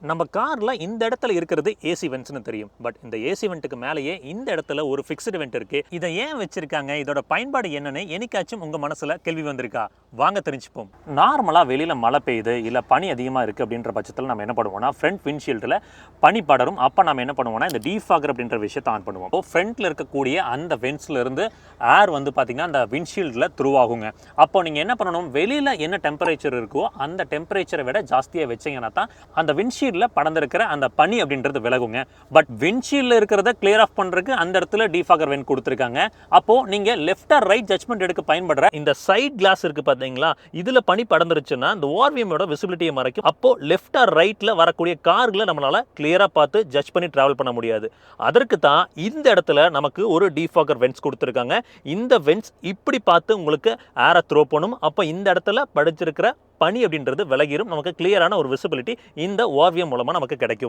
நம்ம கார்ல இந்த இடத்துல இருக்கிறது ஏசி வென்ட்ஸ்னு தெரியும். பட் இந்த ஏசி வென்ட்டுக்கு மேலேயே இந்த இடத்துல ஒரு ஃபிக்ஸ்டு வென்ட் இருக்கு. இதை ஏன் வச்சிருக்காங்க, இதோட பயன்பாடு என்னன்னு என்னைக்காச்சும் உங்க மனசுல கேள்வி வந்திருக்கா? வாங்க தெரிஞ்சுப்போம். நார்மலா வெளியில மழை பெய்யுது இல்ல பனி அதிகமா இருக்கு அப்படின்ற பட்சத்தில் நம்ம என்ன பண்ணுவோம்னா ஃப்ரண்ட் விண்ட்ஷீல்டில் பனி படரும். அப்போ நம்ம என்ன பண்ணுவோம்னா இந்த டீஃபாகர் அப்படின்ற விஷயத்தை ஆன் பண்ணுவோம். இப்போ ஃப்ரண்ட்ல இருக்கக்கூடிய அந்த வென்ட்ஸ்ல இருந்து ஏர் வந்து பார்த்தீங்கன்னா அந்த விண்ட்ஷீல்டில் த்ரூ ஆகுங்க. அப்போ நீங்க என்ன பண்ணணும், வெளியில என்ன டெம்பரேச்சர் இருக்கோ அந்த டெம்பரேச்சரை விட ஜாஸ்தியாக வச்சீங்கன்னா தான் அந்த விண்ட்ஷீல்ட் படர்ந்திருக்கிற அந்த பனி அப்படின்றது விலகுங்க. பட் விண்ட்ஷீல்ட்ல இருக்கிறத கிளியர் ஆஃப் பண்றதுக்கு அந்த இடத்துல டீஃபாகர் வென்ட் கொடுத்திருக்காங்க. அப்போ நீங்க லெஃப்ட் ஆர் ரைட் ஜட்ஜ்மெண்ட் எடுக்க பயன்படுற இந்த சைட் கிளாஸ் இருக்கு பாத்தீங்களா, இதுல பனி படர்ந்துருச்சுன்னா இந்த ஓஆர்விஎம்மோட விசிபிலிட்டியை மறைக்கும். அப்போ லெஃப்ட் ஆர் ரைட்ல வரக்கூடிய கார்களை நம்மளால கிளியரா பார்த்து ஜட்ஜ் பண்ணி டிராவல் பண்ண முடியாது. அதற்கு தான் இந்த இடத்துல நமக்கு ஒரு டீஃபாகர் வென்ட்ஸ் கொடுத்திருக்காங்க. இந்த வென்ட்ஸ் இப்படி பார்த்து உங்களுக்கு ஏரை த்ரோ பண்ணும். அப்போ இந்த இடத்துல படிச்சிருக்கிற பனி அப்படின்றது விலகிரும். நமக்கு கிளியரான ஒரு விசிபிலிட்டி இந்த ஓவியம் மூலமா நமக்கு கிடைக்கும்.